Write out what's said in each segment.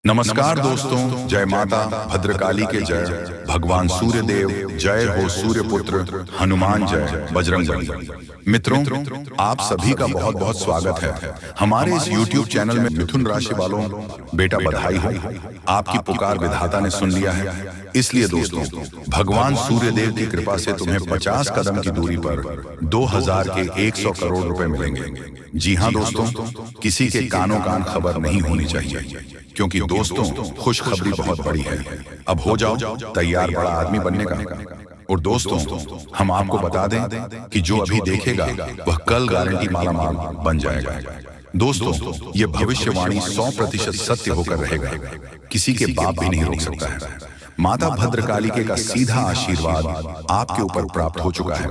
नमस्कार दोस्तों, जय माता भद्रकाली के जय, भगवान सूर्य देव जय हो, सूर्य पुत्र हनुमान जय, बजरंग बली। मित्रों, आप सभी का बहुत बहुत स्वागत है हमारे इस YouTube चैनल में। मिथुन राशि वालों, बेटा बधाई हो, आपकी पुकार विधाता ने सुन लिया है। इसलिए दोस्तों, भगवान सूर्य देव की कृपा से तुम्हें 50 कदम की दूरी पर 2000 के 100 करोड़ रुपए मिलेंगे। जी हाँ दोस्तों, किसी के कानों कान खबर नहीं होनी चाहिए, क्योंकि दोस्तों खुशखबरी बहुत बड़ी है। अब हो जाओ तैयार बड़ा आदमी बनने का। और दोस्तों, हम आपको बता दें कि जो अभी देखेगा वह कल गारंटी माला माल बन जाएगा। दोस्तों, ये भविष्यवाणी 100% सत्य होकर रहेगा, किसी के बाप भी नहीं रोक सकता है। माता भद्रकालिके का सीधा आशीर्वाद आपके ऊपर प्राप्त हो चुका है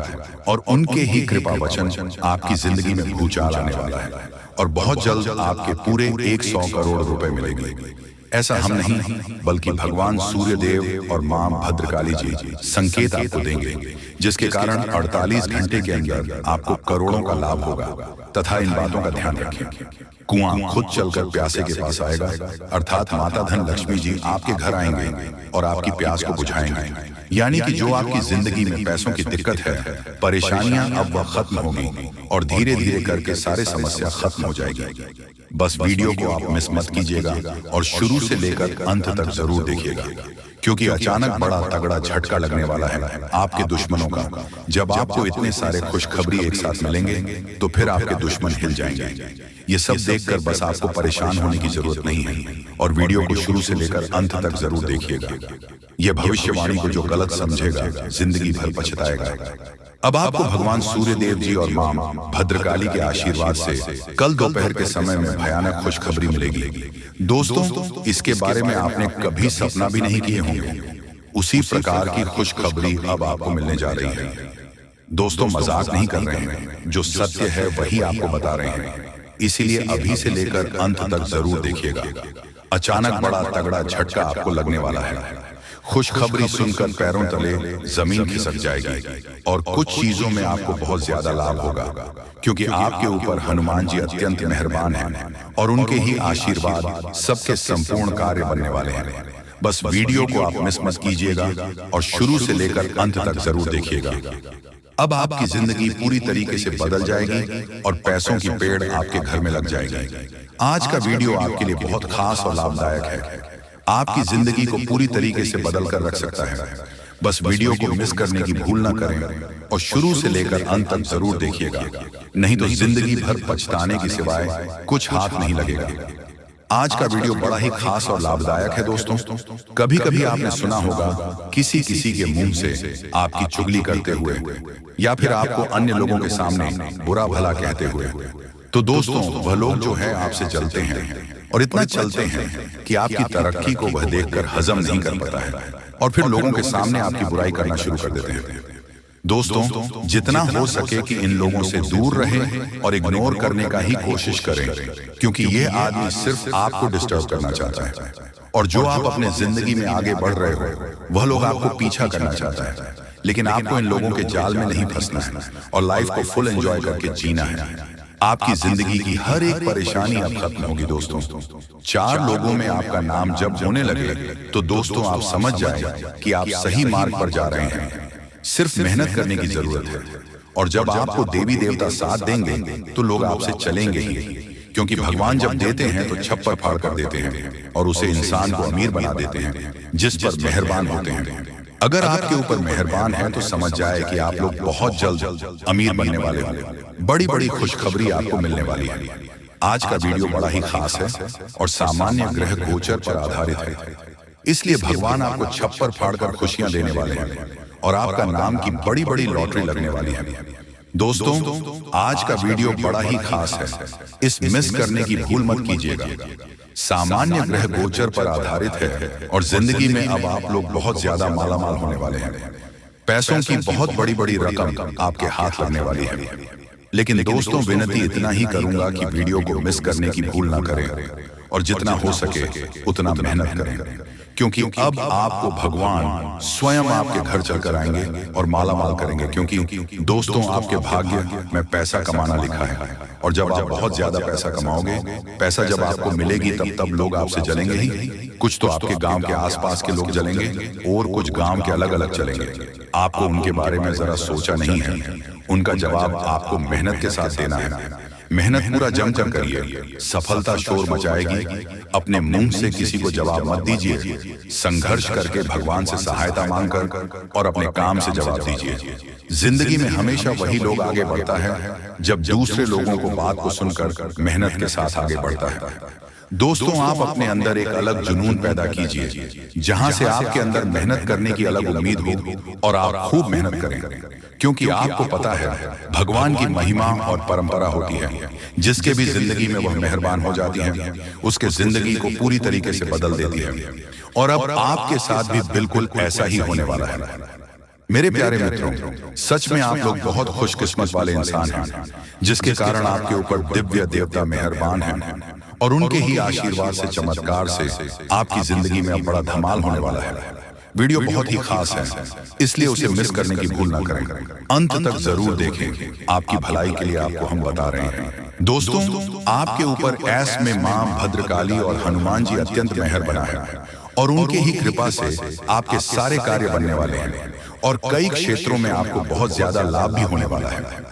और उनके ही कृपा वचन आपकी जिंदगी में भूचाल आने वाला है और बहुत जल्द आपके पूरे 100 करोड़ रुपए मिलेंगे। ऐसा हम नहीं, बल्कि भगवान सूर्य देव और मां भद्रकाली जी संकेत आपको देंगे, जिसके कारण 48 घंटे के अंदर आपको करोड़ों का लाभ होगा। तथा इन बातों का ध्यान रखें, कुआं खुद चलकर प्यासे के पास आएगा, अर्थात माता धन लक्ष्मी जी आपके घर आएंगे और आपकी प्यास को बुझाएंगे। यानी कि जो आपकी जिंदगी में पैसों की दिक्कत है, परेशानियां अब वह खत्म होंगी और धीरे धीरे करके सारे समस्या खत्म हो जाएगी। बस वीडियो को आप मिस मत कीजिएगा और शुरू से लेकर अंत तक जरूर देखिएगा, क्योंकि अचानक बड़ा तगड़ा झटका लगने वाला है आपके दुश्मनों का। जब आपको इतने सारे खुशखबरी एक साथ मिलेंगे तो फिर आपके दुश्मन हिल जाएंगे। ये सब देखकर बस आपको परेशान होने की जरूरत नहीं है और वीडियो को शुरू से लेकर अंत तक जरूर देखिएगा। यह भविष्यवाणी को जो गलत समझेगा जिंदगी भर पछताएगा। अब आपको भगवान सूर्य देव जी और मां भद्रकाली के आशीर्वाद से कल दोपहर के समय में भयानक खुशखबरी मिलेगी। दोस्तों, इसके बारे में आपने कभी सपना भी नहीं किए होंगे। उसी प्रकार की खुशखबरी अब आपको मिलने जा रही है। दोस्तों, मजाक नहीं कर रहे हैं, जो सत्य है वही आपको बता रहे हैं। इसीलिए अभी से लेकर अंत तक जरूर देखिएगा। अचानक बड़ा तगड़ा झटका आपको लगने वाला है। खुशखबरी सुनकर पैरों तले जमीन खिसक जाएगी और कुछ चीजों में आपको बहुत ज्यादा लाभ होगा, क्योंकि आपके ऊपर हनुमान जी अत्यंत मेहरबान हैं और उनके ही आशीर्वाद सबके संपूर्ण कार्य बनने वाले हैं। बस वीडियो को आप मिस मत कीजिएगा और शुरू से लेकर अंत तक जरूर देखिएगा। अब आपकी जिंदगी पूरी तरीके से बदल जाएगी और पैसों की पेड़ आपके घर में लग जाएगी। आज का वीडियो आपके लिए बहुत खास और लाभदायक है, आपकी जिंदगी को पूरी तरीके से बदल कर रख सकता है। बस वीडियो को मिस करने की भूल ना करें और शुरू से लेकर अंत तक जरूर देखिएगा, नहीं तो जिंदगी भर पछताने की सिवाय कुछ हाथ नहीं लगेगा। आज का वीडियो बड़ा ही खास और लाभदायक है। दोस्तों, कभी कभी आपने सुना होगा किसी किसी के मुंह से आपकी चुगली करते हुए या फिर आपको अन्य लोगों के सामने बुरा भला कहते हुए। तो दोस्तों, वह लोग जो है आपसे चलते हैं और इतना चलते हैं कि आपकी तरक्की को वह देखकर हजम नहीं कर पाता है और फिर लोगों के सामने आपकी बुराई करना शुरू कर देते हैं। दोस्तों, जितना हो सके कि इन लोगों से दूर रहें और इग्नोर करने का ही कोशिश करें, क्योंकि ये आदमी सिर्फ आपको डिस्टर्ब करना चाहता है और जो आप अपने जिंदगी में आगे बढ़ रहे हो वह लोग आपको पीछा करना चाहता है। लेकिन आपको इन लोगों के जाल में नहीं फंसना है और लाइफ को फुल एंजॉय करके जीना है। आपकी जिंदगी की हर एक परेशानी अब खत्म होगी। दोस्तों, 4 लोगों में आपका नाम जब होने लगे तो दोस्तों आप समझ जाएं कि आप सही मार्ग पर जा रहे हैं। सिर्फ मेहनत करने की जरूरत है और जब आपको देवी देवता साथ देंगे तो लोग आपसे चलेंगे ही, क्योंकि भगवान जब देते हैं तो छप्पर फाड़ कर देते हैं और उसे इंसान को अमीर बना देते हैं जिस पर मेहरबान होते हैं। अगर आपके ऊपर मेहरबान है तो समझ जाए कि आप लोग बहुत जल्द अमीर बनने वाले हैं। बड़ी बड़ी खुशखबरी आपको मिलने वाली है। आज का वीडियो बड़ा ही खास है और सामान्य ग्रह गोचर पर आधारित है, इसलिए भगवान आपको छप्पर फाड़कर खुशियां देने वाले हैं और आपका नाम की बड़ी बड़ी लॉटरी लगने वाली है। दोस्तों, आज का वीडियो बड़ा ही खास है, इस मिस करने की भूल मत कीजिएगा। सामान्य ग्रह गोचर पर आधारित है और जिंदगी में अब आप लोग बहुत ज्यादा मालामाल होने वाले हैं। पैसों की बहुत बड़ी बड़ी रकम आपके हाथ लगने वाली है। लेकिन दोस्तों, विनती इतना ही करूंगा कि वीडियो को मिस करने की भूल ना करें और जितना हो सके उतना मेहनत करें, क्योंकि अब आपको भगवान स्वयं आपके घर चलकर आएंगे और माला माल करेंगे। क्योंकि दोस्तों, आपके भाग्य में पैसा कमाना लिखा है, और जब आप बहुत ज्यादा पैसा कमाओगे, पैसा जब आपको मिलेगी तब लोग आपसे जलेंगे ही। कुछ तो आपके गांव के आसपास के लोग जलेंगे और कुछ गांव के अलग अलग चलेंगे। आपको उनके बारे में जरा सोचा नहीं है। उनका जवाब आपको मेहनत के साथ देना है। मेहनत पूरा जमकर करिए, सफलता शोर मचाएगी। अपने मुंह से किसी को जवाब मत दीजिए, संघर्ष करके भगवान से सहायता मांगकर और अपने काम से जवाब दीजिए। जिंदगी में हमेशा वही लोग आगे बढ़ता है जब दूसरे लोगों को बात को सुनकर मेहनत के साथ आगे बढ़ता है। दोस्तों, आप अपने अंदर एक अलग जुनून पैदा कीजिए, जहां से आपके अंदर मेहनत करने की अलग उम्मीद हो, और आप खूब मेहनत करें, क्योंकि आपको पता है भगवान की महिमा और परंपरा होती है। जिसके भी जिंदगी में वह मेहरबान हो जाती है, उसके जिंदगी को पूरी तरीके से बदल देती है। और अब आपके साथ भी बिल्कुल ऐसा ही होने वाला है। मेरे प्यारे मित्रों, सच में आप लोग बहुत खुशकिस्मत वाले इंसान हैं, जिसके कारण आपके ऊपर दिव्य देवता मेहरबान हैं, और उनके ही आशीर्वाद से, चमत्कार से आपकी जिंदगी में अब बड़ा धमाल होने वाला है। वीडियो बहुत ही खास है, इसलिए उसे मिस करने की भूल ना करें। अंत तक जरूर देखें, आपकी भलाई के लिए आपको हम बता रहे हैं। दोस्तों, आपके ऊपर ऐस में मां भद्रकाली और हनुमान जी अत्यंत मेहर बना है, और उनके ही कृपा से आपके सारे कार्य बनने वाले हैं, और कई क्षेत्रों में आपको बहुत ज्यादा लाभ भी होने वाला है।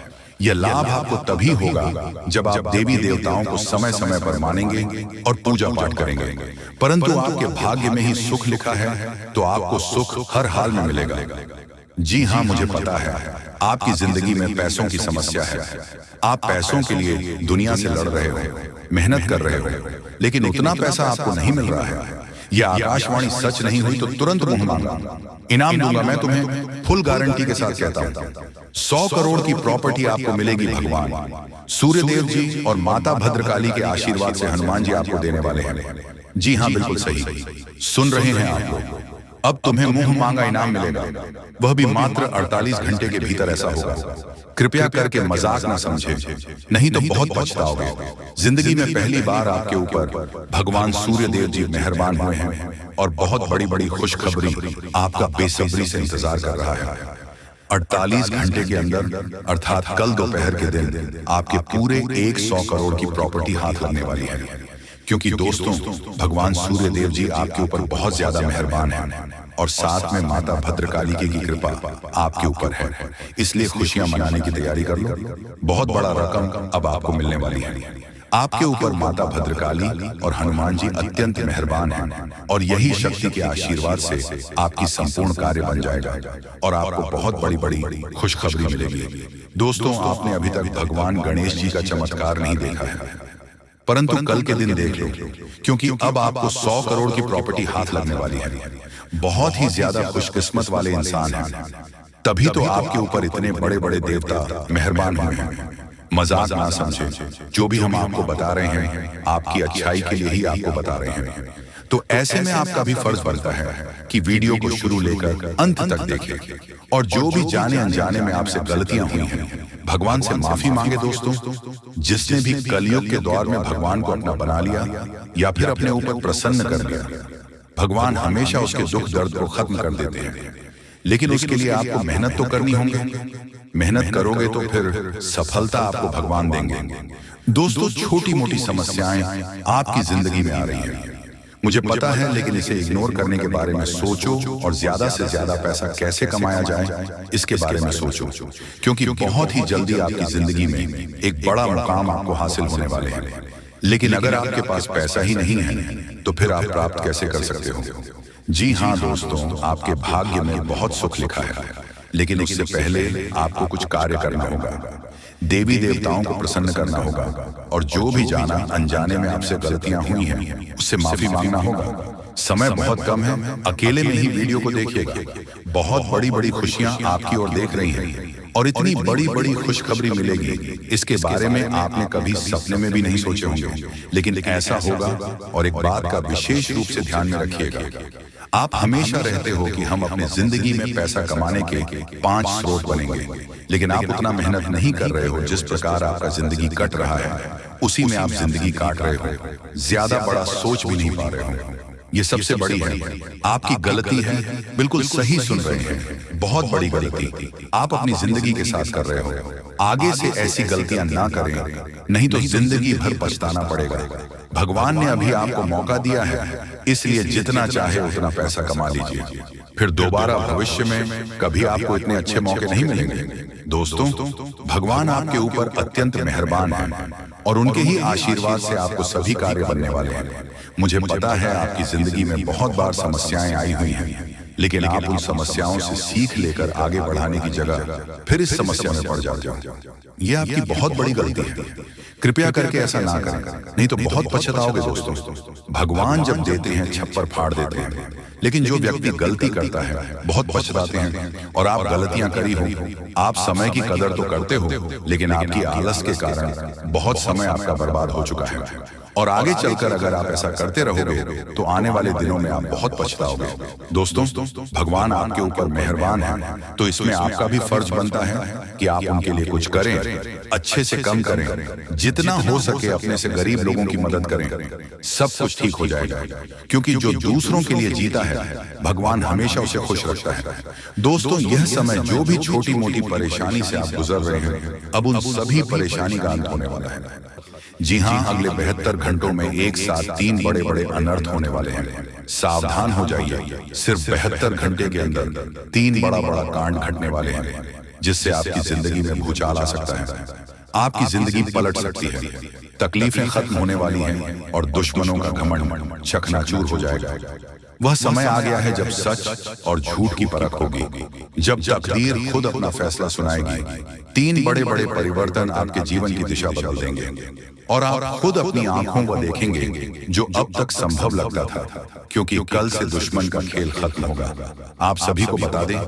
यह लाभ आपको तभी होगा जब आप देवी देवताओं को समय समय पर मानेंगे और पूजा पाठ करेंगे। परंतु आपके भाग्य में ही सुख लिखा है, तो आपको सुख हर हाल में मिलेगा। जी हाँ, मुझे पता है आपकी जिंदगी में पैसों की समस्या है। आप पैसों के लिए दुनिया से लड़ रहे हो, मेहनत कर रहे हो, लेकिन उतना पैसा आपको नहीं मिल रहा है। यह आकाशवाणी सच नहीं हुई तो तुरंत मुंह मांगा, इनाम दूंगा मैं तुम्हें, फुल गारंटी के साथ कहता हूं। 100 करोड़ की प्रॉपर्टी आपको मिलेगी। भगवान सूर्यदेव जी और माता भद्रकाली के आशीर्वाद से हनुमान जी आपको देने वाले हैं। जी हाँ, बिल्कुल सही सुन रहे हैं आप लोग। अब तुम्हें मुंह मांगा इनाम मिलेगा, वह भी मात्र 48 घंटे के भीतर ऐसा होगा। कृपया करके मजाक ना समझे, नहीं तो बहुत पछताओगे। जिंदगी में पहली बार आपके ऊपर भगवान सूर्यदेव जी मेहरबान हुए हैं, और बहुत बड़ी बड़ी खुशखबरी आपका बेसब्री से इंतजार कर रहा है। 48 घंटे के अंदर, अर्थात कल दोपहर के दिन, आपके पूरे 100 करोड़ की प्रॉपर्टी हाथ लगने वाली है। क्योंकि दोस्तों, भगवान सूर्यदेव जी आपके ऊपर बहुत ज्यादा मेहरबान हैं, और साथ में माता भद्रकाली की कृपा आपके ऊपर है। इसलिए खुशियां मनाने की तैयारी कर लो। बहुत बड़ा रकम अब आपको मिलने वाली है। आपके ऊपर माता भद्रकाली और हनुमान जी अत्यंत मेहरबान हैं, और यही शक्ति के आशीर्वाद से आपकी संपूर्ण कार्य बन जाएगा, और आपको बहुत बड़ी बड़ी खुशखबरी मिलेगी। दोस्तों, आपने अभी तक भगवान गणेश जी का चमत्कार नहीं देखा है, परंतु कल के दिन देख लो, क्योंकि अब आपको 100 करोड़ की प्रॉपर्टी हाथ लगने वाली है। बहुत ही ज्यादा खुशकिस्मत वाले इंसान हैं, तभी तो आपके ऊपर इतने बड़े बड़े देवता मेहरबान हुए हैं। मजाक ना समझे, जो भी हम आपको बता रहे हैं आपकी अच्छाई के लिए ही आपको बता रहे हैं। तो ऐसे में आपका भी फर्ज बनता है कि वीडियो को शुरू लेकर अंत तक देखें, और जो भी जाने अनजाने में आपसे गलतियां हुई हैं, भगवान से माफी मांगे। दोस्तों, जिसने भी कलयुग के दौर में भगवान को अपना बना लिया या फिर अपने ऊपर प्रसन्न कर लिया, भगवान हमेशा उसके दुख दर्द को खत्म कर देते हैं। लेकिन उसके लिए आपको मेहनत तो करनी होगी। मेहनत करोगे तो फिर सफलता आपको भगवान देंगे। दोस्तों, छोटी मोटी समस्याएं आपकी जिंदगी में आ रही हैं, मुझे पता है, लेकिन इसे इग्नोर करने के बारे में सोचो, और ज्यादा से ज्यादा पैसा कैसे कमाया जाए इसके बारे में सोचो, क्योंकि बहुत ही जल्दी आपकी जिंदगी में एक बड़ा मुकाम आपको हासिल होने वाले हैं। लेकिन अगर आपके पास पैसा ही नहीं है, तो फिर आप प्राप्त कैसे कर सकते हो? जी हाँ दोस्तों, आपके भाग्य में बहुत सुख लिखा है, लेकिन उससे पहले आपको कुछ कार्य करना होगा। देवी देवताओं को प्रसन्न करना होगा, और जो भी जाना अनजाने में आपसे गलतियां हुई हैं उससे माफी मांगना होगा। समय बहुत कम है, अकेले में ही वीडियो को देखिएगा। बहुत बड़ी बड़ी खुशियां आपकी ओर देख रही हैं, और इतनी बड़ी बड़ी खुशखबरी मिलेगी, इसके बारे में आपने कभी सपने में भी नहीं सोचे होंगे, लेकिन ऐसा होगा। और एक बात का विशेष रूप से ध्यान में रखिएगा, आप हमेशा रहते हो कि हम अपने जिंदगी में पैसा कमाने के 5 स्रोत बनेंगे, लेकिन आप उतना मेहनत नहीं कर रहे हो। जिस प्रकार आपका जिंदगी कट रहा है, उसी में आप जिंदगी काट रहे हो, ज्यादा बड़ा सोच भी नहीं पा रहे हो। ये सबसे बड़ी है, आपकी गलती है। बिल्कुल सही सुन रहे हैं, बहुत बड़ी गलती आप अपनी जिंदगी के साथ कर रहे हो। आगे से ऐसी गलतियां ना करें, नहीं तो जिंदगी भर पछताना पड़ेगा। भगवान ने अभी आपको मौका दिया है, इसलिए जितना चाहे उतना पैसा कमा लीजिए, फिर दोबारा भविष्य में कभी आपको इतने अच्छे मौके नहीं मिलेंगे। दोस्तों, भगवान आपके ऊपर अत्यंत मेहरबान है और उनके ही आशीर्वाद से आपको सभी कार्य बनने वाले हैं। मुझे पता है आपकी जिंदगी में बहुत बार समस्याएं आई हुई हैं, लेकिन आप उन समस्याओं से सीख लेकर आगे बढ़ाने की जगह फिर इस समस्या में पड़ जाते हो। यह आपकी बहुत बड़ी गलती है। कृपया करके ऐसा ना करें, नहीं तो बहुत पछताओगे। दोस्तों, भगवान जब देते हैं छप्पर फाड़ देते हैं, लेकिन जो व्यक्ति गलती करता है बहुत पछताते हैं। और आप गलतियां करी हो, आप समय की कदर तो करते हो, लेकिन आपकी आलस के कारण बहुत समय आपका बर्बाद हो चुका है। और आगे चलकर अगर आप ऐसा करते रहोगे तो आने वाले दिनों में आप बहुत पछताओगे। दोस्तों, भगवान आपके ऊपर मेहरबान है, तो इसमें आपका भी फर्ज बनता है कि आप उनके लिए कुछ करें, अच्छे से कम करें, जितना हो सके अपने से गरीब लोगों की मदद करें। सब कुछ ठीक हो जाएगा, क्योंकि जो दूसरों के लिए जीता है भगवान हमेशा उसे खुश रखता है। दोस्तों, यह समय जो भी छोटी मोटी परेशानी से आप गुजर रहे हैं, अब उन सभी परेशानी का अंत होने वाला है। जी हाँ, अगले 72 घंटों में एक साथ 3 बड़े बड़े अनर्थ होने वाले हैं। सावधान हो जाइए, सिर्फ 72 घंटे के अंदर 3 बड़ा बड़ा कांड घटने वाले हैं, जिससे आपकी जिंदगी में भूचाल आ सकता है, आपकी जिंदगी पलट सकती है, तकलीफें खत्म होने वाली हैं और दुश्मनों का घमंड चकनाचूर हो जाएगा। वह समय आ गया है जब सच और झूठ की परख होगी, जब तकदीर खुद अपना फैसला सुनाएगी। 3 बड़े बड़े परिवर्तन आपके जीवन की दिशा बदल देंगे और आप खुद अपनी आंखों को देखेंगे जो अब तक संभव लगता था, क्योंकि कल से दुश्मन का खेल खत्म होगा। आप सभी को बता दें,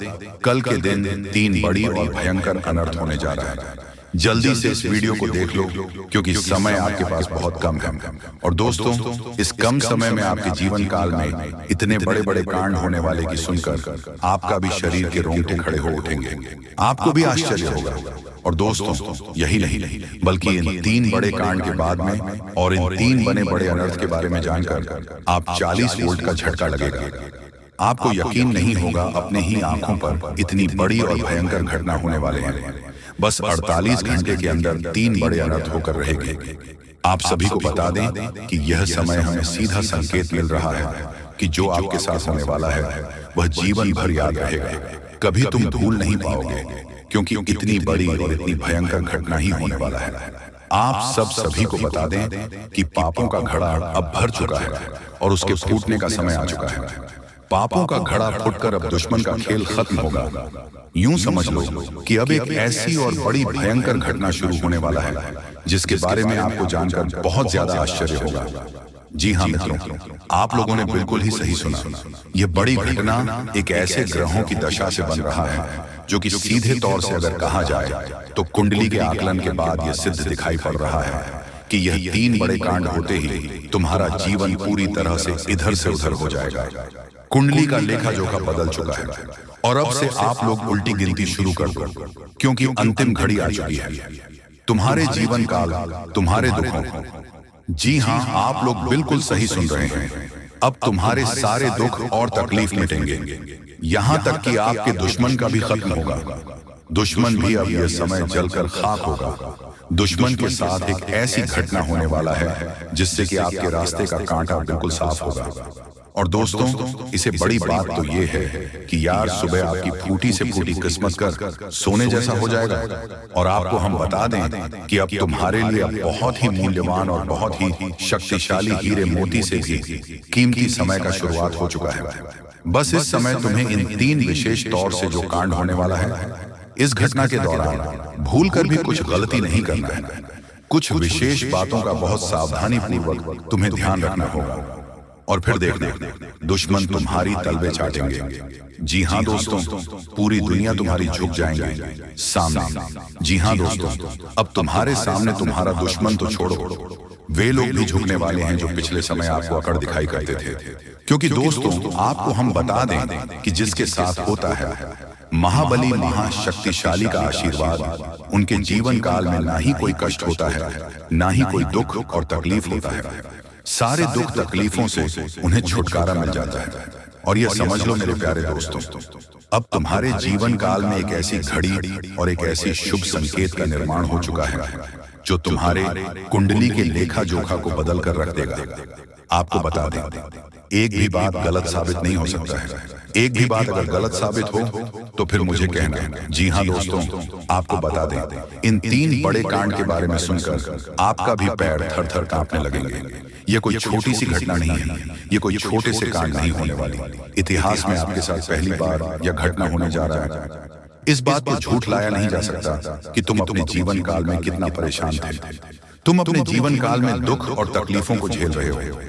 कल के दिन 3 बड़ी और भयंकर अनर्थ होने जा रहा है। जल्दी से इस वीडियो को देख लो, क्योंकि समय आपके पास बहुत कम है। और दोस्तों, इस कम समय में आपके जीवन काल में इतने बड़े बड़े कांड होने वाले की सुनकर आपका भी शरीर के रोंगटे खड़े हो उठेंगे, आपको भी आश्चर्य होगा। और दोस्तों, यही नहीं बल्कि इन 3 बड़े कांड के बाद में और इन 3 बने बड़े अनर्थ के बारे में जानकर आप 40 वोल्ट का झटका लगेगा। आपको यकीन नहीं होगा, अपने ही आंखों पर इतनी बड़ी और भयंकर घटना होने वाले हैं। बस 48 घंटे के अंदर 3 बड़े अनर्थ होकर रहेंगे। आप सभी को बता दें कि यह समय हमें सीधा संकेत मिल रहा है कि जो आपके साथ होने वाला है वह जीवन भर याद रहेगा, कभी तुम भूल नहीं पाओगे, क्योंकि इतनी बड़ी और इतनी भयंकर घटना ही होने वाला है। आप सभी को बता दें कि पापों का घड़ा अब भर चुका है और उसके फूटने का समय आ चुका है। पापों का घड़ा फूटकर अब दुश्मन का खेल खत्म होगा। यूं समझ लो कि अब एक ऐसी और बड़ी भयंकर घटना शुरू होने वाला है, जिसके बारे में आपको जानकर बहुत ज्यादा आश्चर्य होगा। जी हाँ मित्रों, आप लोगों ने बिल्कुल ही सही सुना। यह बड़ी घटना एक ऐसे ग्रहों की दशा से बन रहा है जो कि सीधे तौर से अगर कहा जाए तो कुंडली के आकलन के बाद यह सिद्ध दिखाई पड़ रहा है कि यह 3 बड़े कांड होते ही तुम्हारा जीवन पूरी तरह से इधर से उधर हो जाएगा। कुंडली का लेखा जोखा बदल चुका है और अब से आप लोग उल्टी गिनती शुरू कर दो, क्योंकि अंतिम घड़ी आ चुकी है। तुम्हारे जीवन काल, तुम्हारे दुखों, जी हाँ, आप लोग बिल्कुल सही सुन रहे हैं, अब तुम्हारे सारे दुख और तकलीफ मिटेंगे, यहाँ तक कि आपके दुश्मन का भी खत्म होगा। दुश्मन भी अब यह समय जलकर खाक होगा। दुश्मन के साथ एक ऐसी घटना होने वाला है जिससे कि आपके रास्ते का कांटा बिल्कुल साफ होगा। और दोस्तों, इसे बड़ी बात तो ये है कि यार सुबह आपकी फूटी से फूटी किस्मत कर सोने जैसा हो जाएगा। और आपको हम बता दें कि अब तुम्हारे लिए बहुत ही मूल्यवान और बहुत ही शक्तिशाली हीरे मोती से भी कीमती समय का शुरुआत हो चुका है। बस इस समय तुम्हें इन 3 विशेष तौर से जो कांड होने वाला है, इस घटना के दौरान भूल कर भी कुछ गलती नहीं करना है। कुछ विशेष बातों का बहुत सावधानी पूर्वक तुम्हें ध्यान रखना होगा। और फिर देखना, दुश्मन तुम्हारी तलवे चाटेंगे। जी हाँ दोस्तों, पूरी दुनिया तुम्हारी झुक जाएंगे सामने। जी हाँ दोस्तों, अब तुम्हारे सामने तुम्हारा दुश्मन तो छोड़ो, वे लोग भी झुकने वाले हैं जो पिछले समय आपको अकड़ दिखाई करते थे। क्योंकि दोस्तों, आपको हम बता दें कि जिसके साथ होता है महाबली महाशक्तिशाली का आशीर्वाद उनके जीवन काल में ना ही कोई कष्ट होता है, ना ही कोई दुख और तकलीफ होता है। सारे दुख तकलीफों से उन्हें छुटकारा मिल जाता है। और यह समझ लो मेरे प्यारे दोस्तों, अब तुम्हारे जीवन काल में एक ऐसी घड़ी और एक ऐसी शुभ संकेत का निर्माण हो चुका है जो तुम्हारे कुंडली के लेखा जोखा को बदल कर रख देगा। आपको बता दें, एक भी बात गलत साबित नहीं हो सकता है। एक भी बात अगर गलत साबित हो तो फिर मुझे कहना। जी हाँ दोस्तों, आपको बता दें, इन 3 बड़े कांड के बारे में सुनकर आपका भी पैर थर थर कांपने लगेंगे। ये कोई छोटी सी घटना नहीं है, ये कोई छोटे से कांड नहीं होने वाली। इतिहास में आपके साथ पहली बार यह घटना होने जा रहा है। इस बात को झूठ लाया नहीं जा सकता कि तुम अपने जीवन काल में कितना परेशान थे। तुम अपने जीवन काल में दुख और तकलीफों को झेल रहे हो।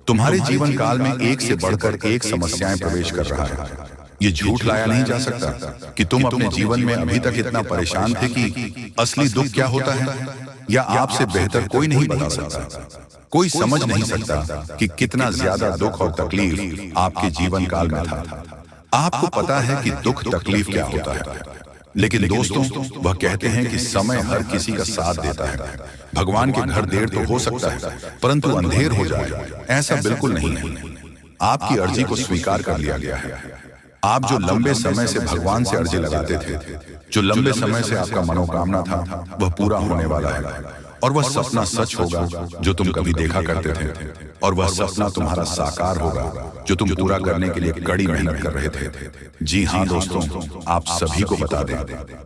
तुम्हारे जीवन काल में एक से बढ़कर एक समस्याएं प्रवेश कर रहा है। ये झूठ लाया नहीं जा सकता कि तुम अपने जीवन में अभी तक इतना परेशान थे कि असली दुख क्या होता है या आपसे बेहतर कोई नहीं बता सकता। कोई समझ नहीं सकता कि कितना ज्यादा दुख और तकलीफ आपके जीवन काल में था। आपको पता है कि दुख तकलीफ क्या होता है, लेकिन दोस्तों वह कहते हैं कि समय हर किसी का साथ देता है। भगवान के घर देर तो हो सकता है, परंतु अंधेर हो जाए ऐसा बिल्कुल नहीं है। आपकी अर्जी को स्वीकार कर लिया गया है। आप जो लंबे समय से भगवान से अर्जी लगाते थे, जो लंबे समय से आपका मनोकामना था, वह पूरा होने वाला है। और वह सपना सच होगा जो तुम कभी देखा करते थे, और वह सपना तुम्हारा साकार होगा जो तुम पूरा करने के लिए कड़ी मेहनत कर रहे थे। जी हाँ दोस्तों, आप सभी को बता दें,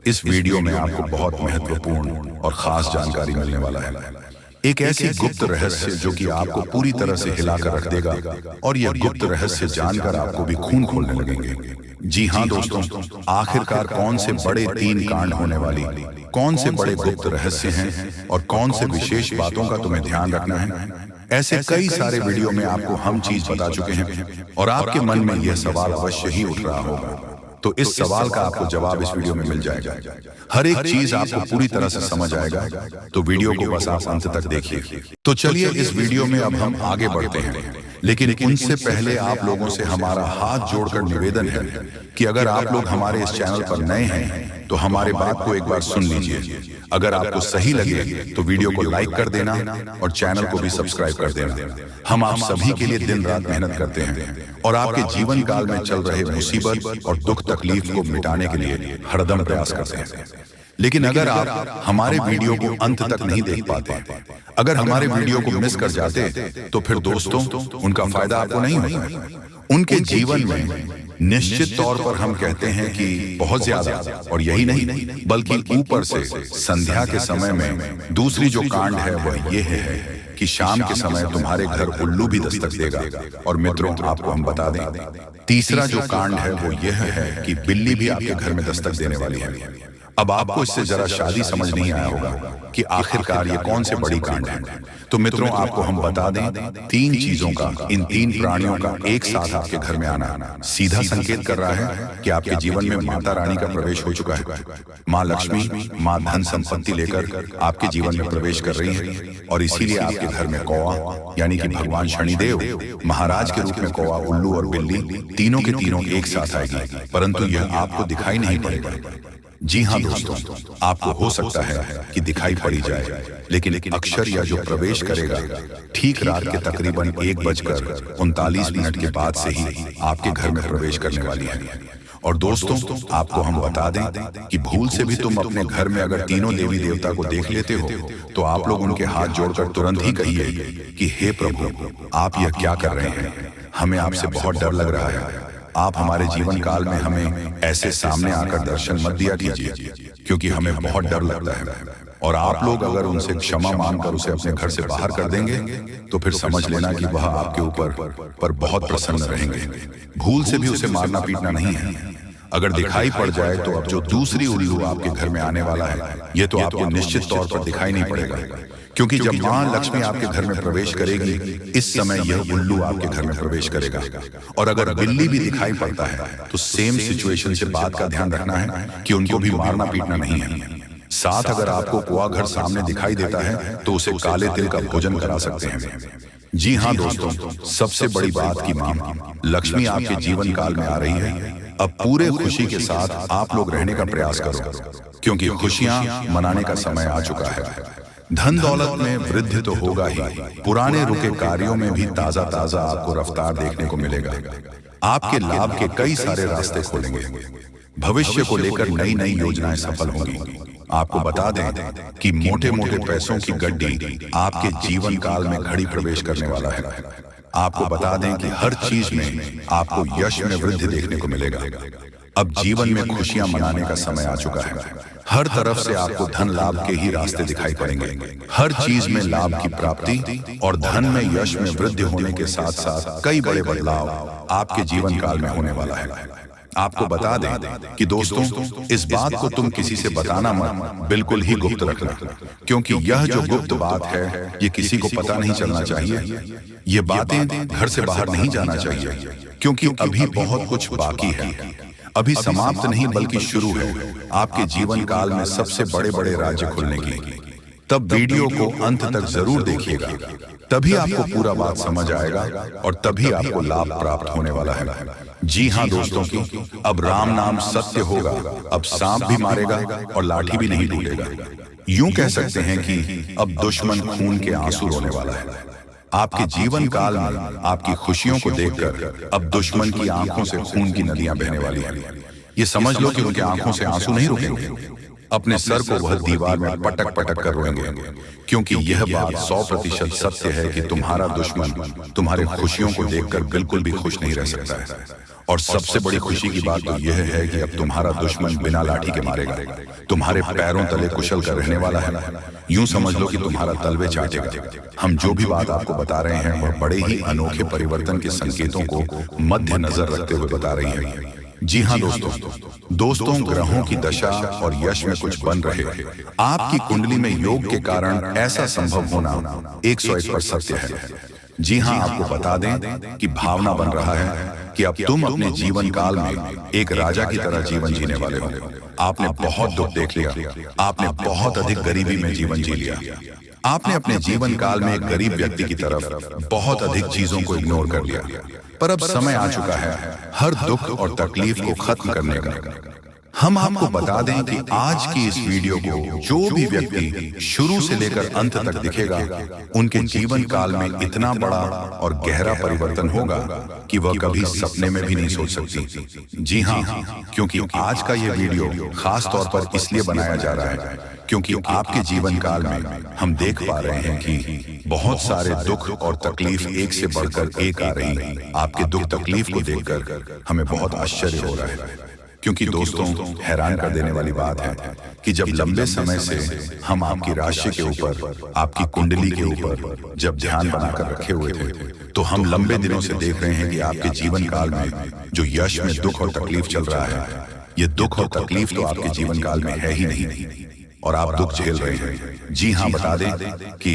इस वीडियो में आपको बहुत महत्वपूर्ण और खास जानकारी मिलने वाला है। एक ऐसी गुप्त रहस्य जो कि आपको पूरी तरह से हिलाकर रख देगा, और यह गुप्त रहस्य जानकर आपको भी खून खोलने लगेंगे। जी हाँ दोस्तों, आखिरकार कौन से बड़े 3 कांड होने वाली, कौन से बड़े गुप्त रहस्य हैं और कौन से विशेष बातों का तुम्हें ध्यान रखना है। ऐसे कई सारे वीडियो में आपको हम चीज बता चुके हैं, और आपके मन में यह सवाल अवश्य ही उठ रहा होगा। तो इस सवाल का आपको जवाब इस वीडियो में मिल जाएगा। हर एक चीज आपको पूरी तरह से समझ आएगा, तो वीडियो को बस आप अंत तक देखिए। तो चलिए इस वीडियो में अब हम आगे बढ़ते हैं, लेकिन उनसे पहले आप लोगों से हमारा हाथ जोड़कर निवेदन है कि अगर आप लोग हमारे इस चैनल पर नए हैं तो हमारे बात को एक बार सुन लीजिए। अगर आपको सही लगे तो वीडियो को लाइक कर देना और चैनल को भी सब्सक्राइब कर देना। हम आप सभी के लिए दिन रात मेहनत करते हैं और आपके जीवन काल में चल रहे मुसीबत और दुख तकलीफ को मिटाने के लिए हरदम प्रयास करते हैं। लेकिन अगर आप हमारे वीडियो को अंत तक नहीं देख पाते, अगर हमारे वीडियो को मिस कर जाते, तो फिर दोस्तों उनका फायदा आपको नहीं होता। उनके जीवन में निश्चित तौर पर हम कहते हैं कि बहुत ज्यादा, और यही नहीं बल्कि ऊपर से संध्या के समय में दूसरी जो कांड है वह ये है कि शाम के समय तुम्हारे घर उल्लू भी दस्तक देगा। और मित्रों आपको हम बता दें, तीसरा जो कांड है वो यह है कि बिल्ली भी आपके घर में दस्तक देने वाली है। अब आपको इससे जरा शादी समझ नहीं आया होगा कि आखिरकार ये कौन से बड़ी कांड है। तो मित्रों आपको हम बता दें, 3 चीजों का, इन 3 प्राणियों का एक साथ आपके घर में आना सीधा संकेत कर रहा है कि आपके जीवन में माता रानी का प्रवेश हो चुका है। माँ लक्ष्मी, माँ धन संपत्ति लेकर आपके जीवन में प्रवेश कर रही है, और इसीलिए आपके घर में कौवा यानी कि भगवान शनिदेव महाराज के रूप में कौवा, उल्लू और बिल्ली तीनों के तीनों एक साथ आएगी, परंतु यह आपको दिखाई नहीं पड़ेगा। जी हाँ दोस्तों, आपको हो सकता है कि दिखाई पड़ी जाए, लेकिन अक्षर या जो प्रवेश करेगा ठीक रात के तकरीबन 1:39 के बाद से ही आपके घर में प्रवेश करने वाली है। और दोस्तों आपको हम बता दें कि भूल से भी तुम अपने घर में अगर तीनों देवी देवता को देख लेते हो तो आप लोग उनके हाथ जोड़कर तुरंत ही कहिए कि हे प्रभु, आप यह क्या कर रहे हैं। हमें आपसे बहुत डर लग रहा है। आप हमारे जीवन काल में हमें ऐसे सामने आकर दर्शन मत दिया कीजिए, क्योंकि हमें बहुत डर लगता है। और आप लोग अगर उनसे क्षमा मांगकर उसे अपने घर से बाहर कर देंगे तो फिर समझ लेना कि वह आपके ऊपर बहुत प्रसन्न रहेंगे। भूल से भी उसे मारना पीटना नहीं है। अगर दिखाई पड़ जाए तो अब जो दूसरी उल्लू आपके घर में आने वाला है, ये तो आपको निश्चित तौर पर दिखाई नहीं पड़ेगा, क्योंकि जब माँ लक्ष्मी आपके घर में प्रवेश करेगी, इस समय यह उल्लू आपके घर में प्रवेश करेगा। और अगर बिल्ली भी दिखाई पड़ता है तो सेम सिचुएशन से बात का ध्यान रखना है कि उनको भी मारना पीटना नहीं है। साथ अगर आपको कुआ घर सामने दिखाई देता है तो उसे काले तिल का भोजन करा सकते हैं। जी हाँ दोस्तों, सबसे बड़ी बात की माँ लक्ष्मी आपके जीवन काल में आ रही है, अब पूरे खुशी के साथ आप लोग रहने का प्रयास करो, क्योंकि खुशियां मनाने का समय आ चुका है। धन दौलत में वृद्धि तो होगा ही, पुराने रुके कार्यों में भी ताजा ताजा आपको रफ्तार देखने को मिलेगा। आपके लाभ के कई सारे रास्ते खोलेंगे। भविष्य को लेकर नई नई योजनाएं सफल होंगी। आपको बता दें कि मोटे मोटे पैसों की गड्डी आपके जीवन काल में घड़ी प्रवेश करने वाला है। आपको बता दें कि हर चीज में आपको यश में वृद्धि देखने को मिलेगा। अब जीवन में खुशियां मनाने का समय आ चुका है। हर तरफ से आपको धन लाभ के ही रास्ते दिखाई पड़ेंगे। हर चीज में लाभ की प्राप्ति और धन में यश में वृद्धि होने के साथ साथ कई बड़े बदलाव आपके जीवन काल में होने वाला है। आपको बता दें कि दोस्तों, इस बात को तुम किसी से बताना मत, बिल्कुल ही गुप्त रखना, क्योंकि यह जो गुप्त बात है ये किसी को पता नहीं चलना चाहिए। ये बातें घर से बाहर नहीं जाना चाहिए, क्योंकि अभी बहुत कुछ बाकी है। अभी समाप्त नहीं बल्कि शुरू है आपके जीवन काल में सबसे बड़े बड़े राज्य खुलने की। तब वीडियो को अंत तक जरूर देखिएगा, तभी आपको पूरा बात समझ आएगा और तभी आपको लाभ प्राप्त होने वाला है। जी हाँ दोस्तों की, अब राम नाम सत्य होगा। अब सांप भी मारेगा और लाठी भी नहीं टूटेगा। यूं कह सकते हैं कि अब दुश्मन खून के आंसू रोने वाला है। आपके जीवन काल में आपकी खुशियों को देखकर अब दुश्मन की आंखों से खून की नदियां बहने वाली हैं। ये समझ लो कि उनके आंखों से आंसू नहीं रुकेंगे। अपने सर को वह दीवार में पटक पटक कर रोएंगे, क्योंकि यह बात 100% सत्य है कि तुम्हारा दुश्मन तुम्हारे खुशियों को देखकर बिल्कुल भी खुश नहीं रह सकता है। और सबसे बड़ी खुशी की बात तो यह है कि अब तुम्हारा दुश्मन बिना लाठी के मारेगा, तुम्हारे पैरों तले कुशल कर रहने वाला है। यूं समझ लो कि तुम्हारा तलवे चाटेगा। हम जो भी बात आपको बता रहे हैं वह बड़े ही अनोखे परिवर्तन के संकेतों को मद्देनजर रखते हुए बता रही है। जी हाँ दोस्तों, ग्रहों की दशा और यश में कुछ बन रहे। आपकी कुंडली में योग के कारण ऐसा संभव होना 101% सत्य है। जी हाँ, आपको बता दें कि भावना बन रहा है कि अब तुम अपने जीवन काल में एक राजा की तरह जीवन जीने वाले हो। आपने बहुत दुख देख लिया, आपने बहुत अधिक गरीबी में जीवन जी लिया, आपने अपने जीवन काल में एक गरीब व्यक्ति की तरफ बहुत अधिक चीजों को इग्नोर कर लिया। पर अब समय आ चुका है हर दुख और तकलीफ को खत्म करने का। हम आपको बता दें कि आज की इस वीडियो को जो भी व्यक्ति शुरू से लेकर अंत तक दिखेगा, उनके जीवन काल में इतना बड़ा और गहरा परिवर्तन होगा कि वह कभी सपने में भी नहीं सोच सकती। जी हाँ, क्योंकि आज का यह वीडियो खास तौर पर इसलिए बनाया जा रहा है क्योंकि आपके जीवन काल में हम देख पा रहे हैं कि बहुत सारे दुख और तकलीफ एक से बढ़कर एक आ रही। आपके दुख तकलीफ को देखकर हमें बहुत आश्चर्य हो रहा है, क्योंकि दोस्तों, हैरान कर देने वाली बात है कि जब लंबे समय से हम आपकी राशि के ऊपर, आपकी कुंडली के ऊपर जब ध्यान बनाकर रखे हुए थे, तो हम लंबे दिनों से देख रहे हैं कि आपके जीवन काल में जो यश में दुख और तकलीफ चल रहा है, ये दुख और तकलीफ तो आपके जीवन काल में है ही नहीं और आप दुख झेल रहे हैं। जी हाँ, बता दें कि